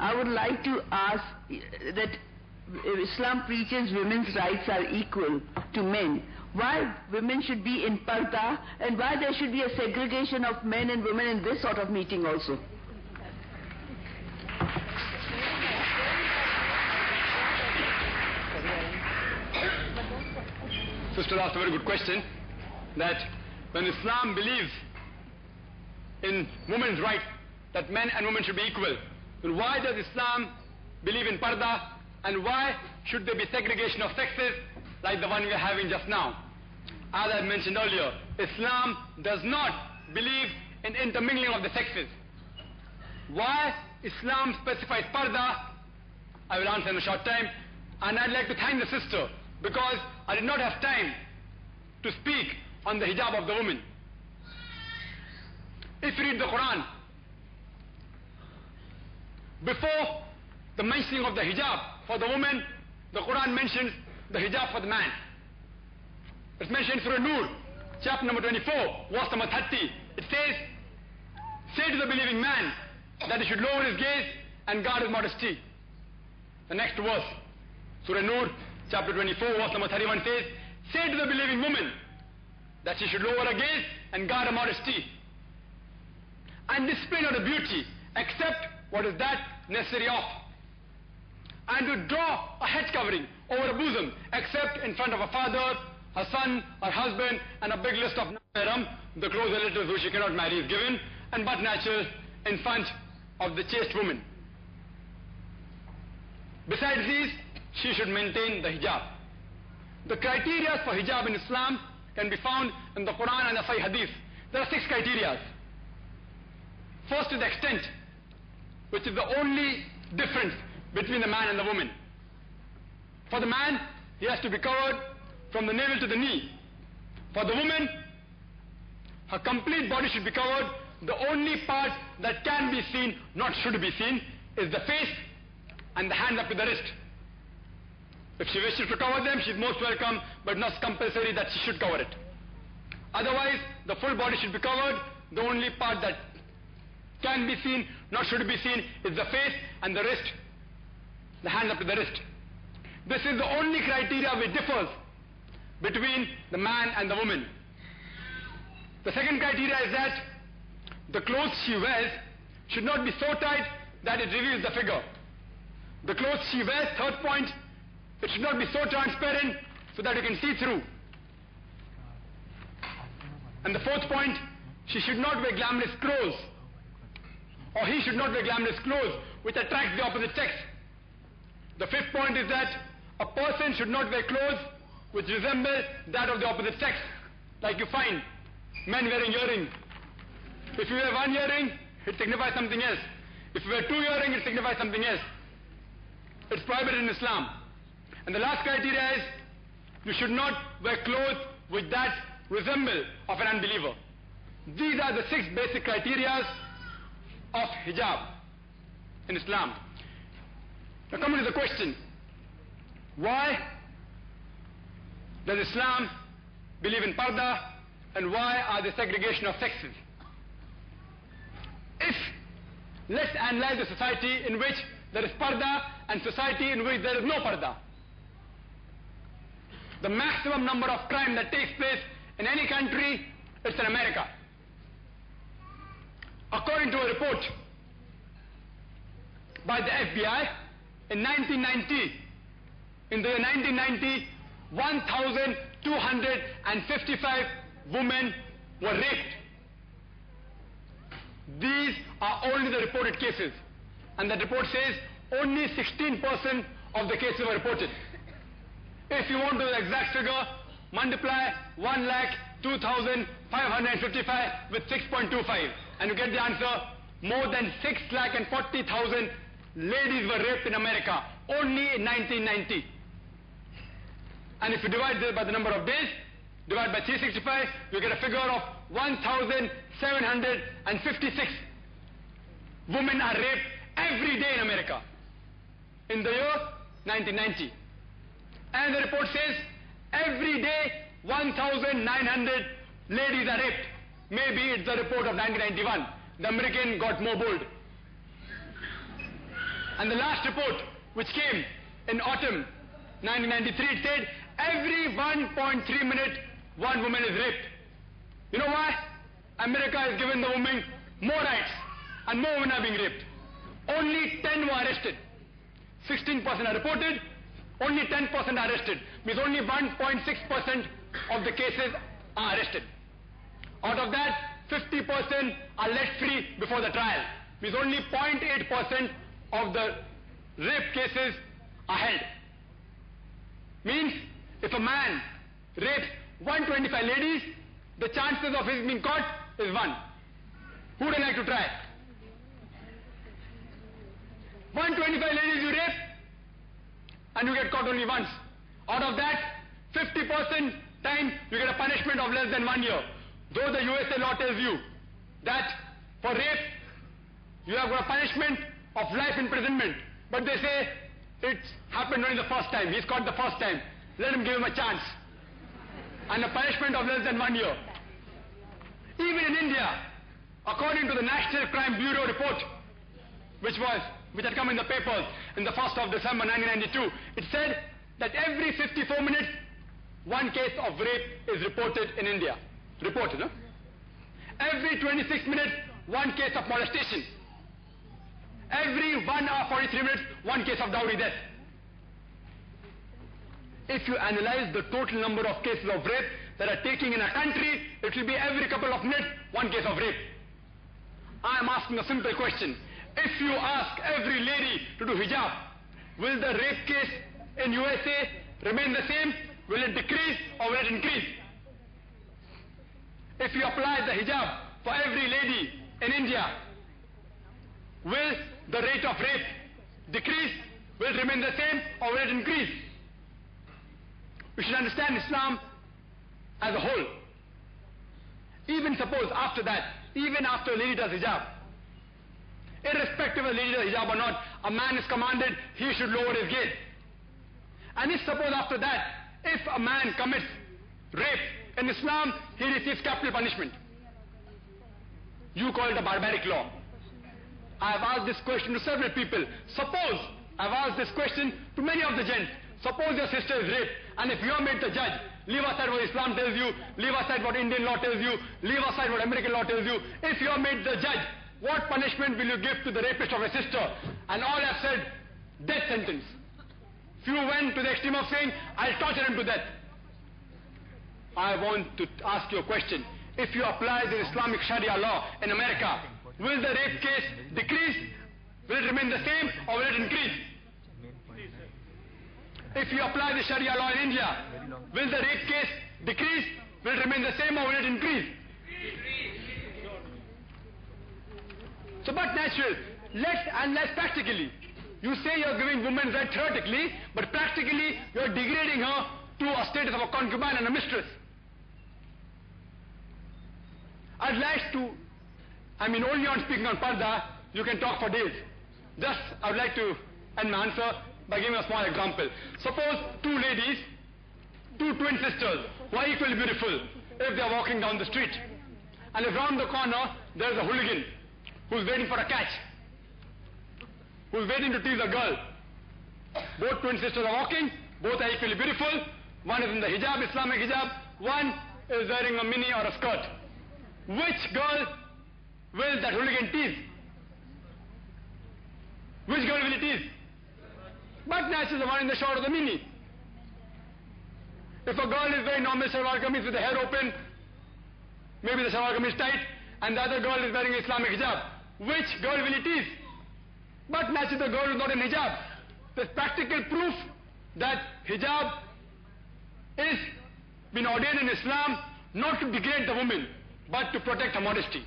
I would like to ask that Islam preaches women's rights are equal to men. Why women should be in parda, and why there should be a segregation of men and women in this sort of meeting also? Sister asked a very good question, that when Islam believes in women's rights, that men and women should be equal, then why does Islam believe in parda, and why should there be segregation of sexes like the one we are having just now? As I mentioned earlier, Islam does not believe in intermingling of the sexes. Why Islam specifies parda, I will answer in a short time, and I'd like to thank the sister, because I did not have time to speak on the hijab of the woman. If you read the Quran, before the mentioning of the hijab for the woman, the Quran mentions the hijab for the man. It's mentioned in Surah Nur, chapter number 24, verse number 30. It says, say to the believing man that he should lower his gaze and guard his modesty. The next verse, Surah Nur, chapter 24, verse number 31 says, say to the believing woman that she should lower her gaze and guard her modesty, and display not her beauty except what is that necessary of, and to draw a head covering over her bosom except in front of her father, her son, her husband, and a big list of the close relatives who she cannot marry is given, and but natural in front of the chaste woman. Besides these, she should maintain the hijab. The criteria for hijab in Islam can be found in the Quran and the Sahih Hadith. There are 6 criteria. First is the extent, which is the only difference between the man and the woman. For the man, he has to be covered from the navel to the knee. For the woman, her complete body should be covered. The only part that can be seen, not should be seen, is the face and the hands up to the wrist. If she wishes to cover them, she is most welcome, but not compulsory that she should cover it. Otherwise, the full body should be covered. The only part that can be seen, not should be seen, is the face and the wrist, the hand up to the wrist. This is the only criteria which differs between the man and the woman. The second criteria is that the clothes she wears should not be so tight that it reveals the figure. The clothes she wears, third point, it should not be so transparent so that you can see through. And the fourth point, she should not wear glamorous clothes, or he should not wear glamorous clothes which attract the opposite sex. The fifth point is that a person should not wear clothes which resemble that of the opposite sex. Like you find men wearing earrings. If you wear one earring, it signifies something else. If you wear 2 earrings, it signifies something else. It's prohibited in Islam. And the last criteria is, you should not wear clothes which that resemble of an unbeliever. These are the 6 basic criteria of hijab in Islam. Now coming to the question, why does Islam believe in parda, and why are there segregation of sexes? Let's analyze the society in which there is parda and society in which there is no parda. The maximum number of crime that takes place in any country, it's in America. According to a report by the FBI, in 1990, in the year 1990, 1,255 women were raped. These are only the reported cases, and the report says only 16% of the cases were reported. If you want to know the exact figure, multiply 1,02,555 with 6.25, and you get the answer. More than 6,40,000 ladies were raped in America only in 1990. And if you divide this by the number of days, divide by 365, you get a figure of 1,756 women are raped every day in America in the year 1990. And the report says every day 1,900 ladies are raped. Maybe it's the report of 1991. The American got more bold. And the last report, which came in autumn 1993, it said every 1.3 minutes, one woman is raped. You know why? America has given the women more rights and more women are being raped. Only 10 were arrested. 16% are reported, only 10% are arrested. Means only 1.6% of the cases are arrested. Out of that, 50% are let free before the trial. Means only 0.8% of the rape cases are held. Means if a man rapes 125 ladies, the chances of his being caught is 1. Who would like to try? 125 ladies you rape and you get caught only once. Out of that, 50% time you get a punishment of less than 1 year. Though the USA law tells you that for rape you have got a punishment of life imprisonment, but they say it's happened only the first time. He's caught the first time. Let him give him a chance. And a punishment of less than 1 year. Even in India, according to the National Crime Bureau report, which had come in the papers in the 1st of December 1992, it said that every 54 minutes, one case of rape is reported in India. Reported, no? Every 26 minutes, one case of molestation. Every 1 hour 43 minutes, one case of dowry death. If you analyze the total number of cases of rape that are taking in a country, it will be every couple of minutes, one case of rape. I am asking a simple question. If you ask every lady to do hijab, will the rape case in USA remain the same? Will it decrease or will it increase? If you apply the hijab for every lady in India, will the rate of rape decrease? Will it remain the same or will it increase? We should understand Islam as a whole. Even suppose after that, even after a lady does hijab, irrespective of a lady does hijab or not, a man is commanded he should lower his gaze. And if suppose after that, if a man commits rape in Islam, he receives capital punishment. You call it a barbaric law. I have asked this question to several people. Suppose, I have asked this question to many of the gents. Suppose your sister is raped, and if you are made the judge, leave aside what Islam tells you, leave aside what Indian law tells you, leave aside what American law tells you. If you are made the judge, what punishment will you give to the rapist of a sister? And all have said, death sentence. Few went to the extreme of saying, I'll torture him to death. I want to ask you a question. If you apply the Islamic Sharia law in America, will the rape case decrease? Will it remain the same or will it increase? If you apply the Sharia law in India, will the rape case decrease? Will it remain the same or will it increase? So but natural, let's analyze practically. You say you're giving women rights theoretically, but practically you're degrading her to a status of a concubine and a mistress. I'd like to, only on speaking on parda, you can talk for days. Just, I would like to end my answer by giving a small example. Suppose two ladies, two twin sisters, who are equally beautiful, if they are walking down the street, and if round the corner there is a hooligan who's waiting for a catch, who's waiting to tease a girl. Both twin sisters are walking, both are equally beautiful. One is in the hijab, Islamic hijab, one is wearing a mini or a skirt. Which girl will that hooligan tease? Which girl will he tease? But naturally the one in the short or the mini. If a girl is wearing normal shalwar kameez with the hair open, maybe the shalwar kameez tight, and the other girl is wearing Islamic hijab, which girl will he tease? But naturally the girl is not in hijab. There's practical proof that hijab is been ordained in Islam not to degrade the woman, but to protect her modesty.